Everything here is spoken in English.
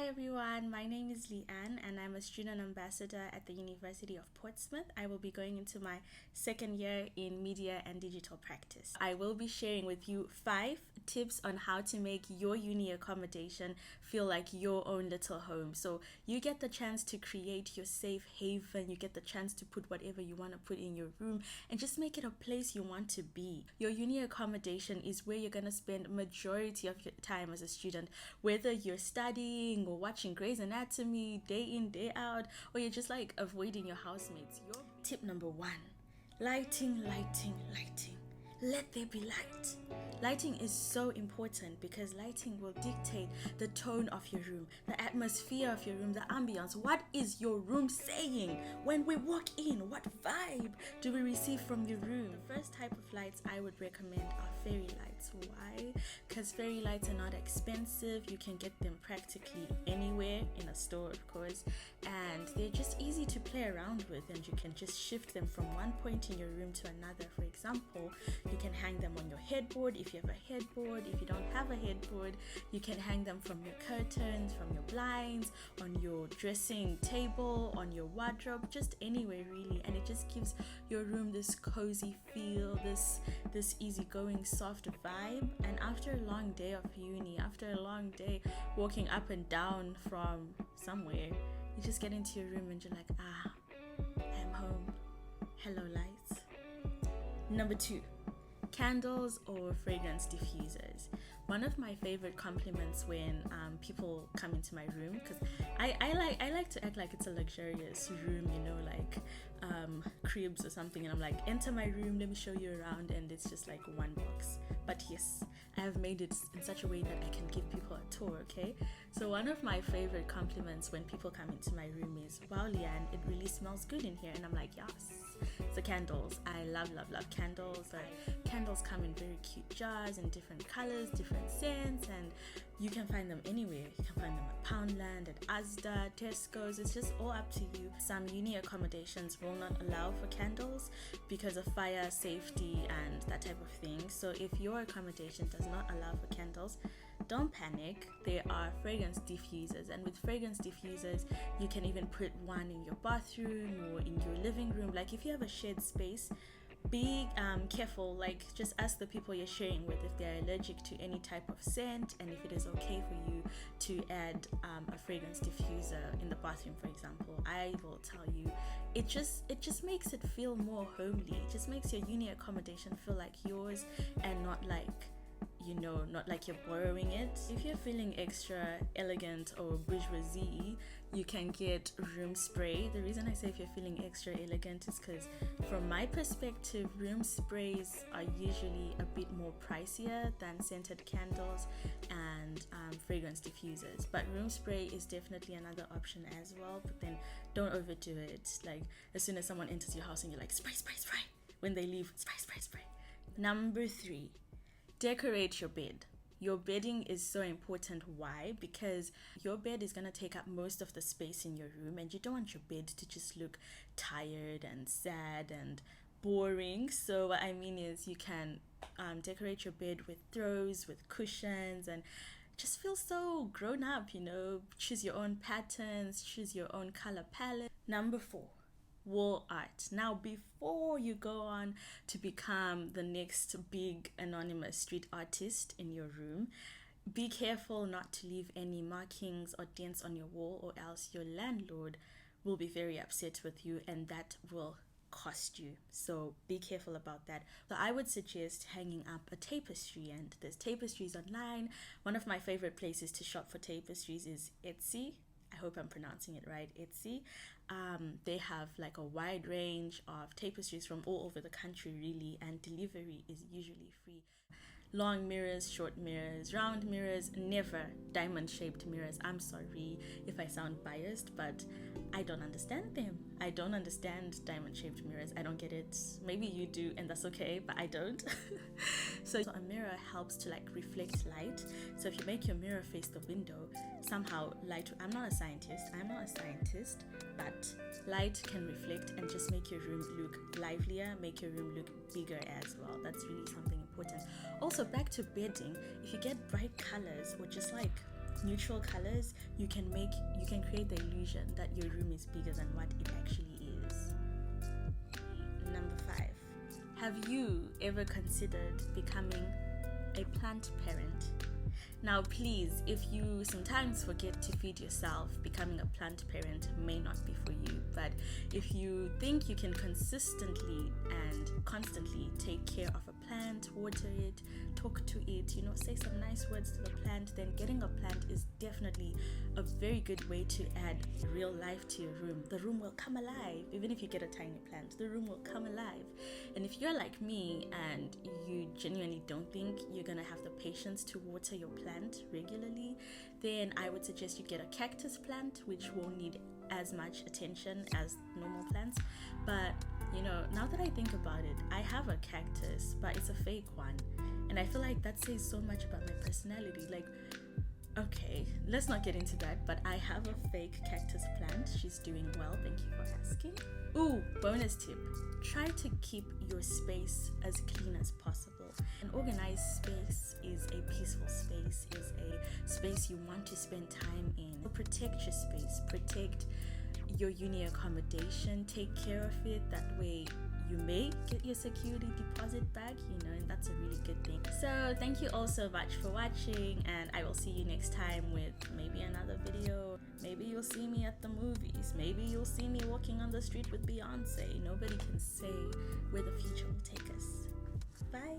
everyone, my name is Leanne and I'm a student ambassador at the University of Portsmouth. I will be going into my second year in media and digital practice. I will be sharing with you 5 tips on how to make your uni accommodation feel like your own little home. So you get the chance to create your safe haven, you get the chance to put whatever you want to put in your room and just make it a place you want to be. Your uni accommodation is where you're going to spend majority of your time as a student, whether you're studying or watching Grey's Anatomy day in, day out, or you're just like avoiding your housemates. Tip number 1, lighting. Let there be light. Lighting is so important because lighting will dictate the tone of your room, the atmosphere of your room, the ambience. What is your room saying? When we walk in, what vibe do we receive from your room? The first type of lights I would recommend are fairy lights. Why? Because fairy lights are not expensive. You can get them practically anywhere in a store, of course, and they're just easy to play around with, and you can just shift them from one point in your room to another. For example, you can hang them on your headboard if you have a headboard. If you don't have a headboard, you can hang them from your curtains, from your blinds, on your dressing table, on your wardrobe, just anywhere really. And it just gives your room this cozy feel, this easygoing, soft vibe. And after a long day of uni, after a long day walking up and down from somewhere, you just get into your room and you're like, I'm home. Hello, lights. Number 2, candles or fragrance diffusers. One of my favorite compliments when people come into my room, because I like to act like it's a luxurious room, like cribs or something, and I'm like, enter my room, let me show you around, and it's just like one box. But yes, I have made it in such a way that I can give people a tour, okay? So one of my favorite compliments when people come into my room is, wow, Leanne, it really smells good in here. And I'm like, yes. So candles, I love candles. Candles come in very cute jars in different colors, different scents, and you can find them anywhere. You can find them at Poundland, at Asda, Tesco's. It's just all up to you. Some uni accommodations will not allow for candles because of fire safety and that type of thing. So if your accommodation does not allow for candles, don't panic. There are fragrance diffusers, and with fragrance diffusers you can even put one in your bathroom or in your living room. Like if you have a shared space, be careful, like just ask the people you're sharing with if they're allergic to any type of scent, and if it is okay for you to add a fragrance diffuser in the bathroom, for example. I will tell you, it just makes it feel more homely. It just makes your uni accommodation feel like yours and not like you're borrowing it. If you're feeling extra elegant or bourgeoisie, you can get room spray. The reason I say if you're feeling extra elegant is because from my perspective, room sprays are usually a bit more pricier than scented candles and fragrance diffusers. But room spray is definitely another option as well, but then don't overdo it. Like as soon as someone enters your house and you're like, spray. When they leave, spray. Number 3, decorate your bed. Your bedding is so important. Why? Because your bed is going to take up most of the space in your room, and you don't want your bed to just look tired and sad and boring. So what I mean is you can decorate your bed with throws, with cushions, and just feel so grown up, choose your own patterns, choose your own color palette. Number 4, wall art. Now, before you go on to become the next big anonymous street artist in your room, be careful not to leave any markings or dents on your wall, or else your landlord will be very upset with you and that will cost you. So be careful about that. So I would suggest hanging up a tapestry, and there's tapestries online. One of my favorite places to shop for tapestries is Etsy. I hope I'm pronouncing it right, Etsy. They have like a wide range of tapestries from all over the country really, and delivery is usually free. Long mirrors, short mirrors, round mirrors, never diamond-shaped mirrors. I'm sorry if I sound biased, but I don't understand them. I don't understand diamond-shaped mirrors. I don't get it. Maybe you do, and that's okay, but I don't. So a mirror helps to reflect light. So if you make your mirror face the window, somehow light, I'm not a scientist, but light can reflect and just make your room look livelier, make your room look bigger as well. That's really something important. Also, back to bedding, if you get bright colors or just neutral colors, you can create the illusion that your room is bigger than what it actually is. Number 5. Have you ever considered becoming a plant parent? Now please, if you sometimes forget to feed yourself, becoming a plant parent may not be for you. But if you think you can consistently and constantly take care of a plant, water it, talk to it, say some nice words to the plant, then getting a plant is definitely a very good way to add real life to your room. The room will come alive. Even if you get a tiny plant, the room will come alive. And if you're like me and you genuinely don't think you're gonna have the patience to water your plant regularly, then I would suggest you get a cactus plant, which won't need as much attention as normal plants. But now that I think about it, I have a cactus, but it's a fake one, and I feel like that says so much about my personality. Like, okay, let's not get into that, but I have a fake cactus plant. She's doing well, thank you for asking. Ooh, bonus tip, try to keep your space as clean as possible. An organized space is a peaceful space, is a space you want to spend time in. So protect your space, protect your uni accommodation, take care of it. That way you may get your security deposit back, and that's a really good thing. So thank you all so much for watching, and I will see you next time with maybe another video. Maybe you'll see me at the movies, maybe you'll see me walking on the street with Beyonce. Nobody can say where the future will take us. Bye.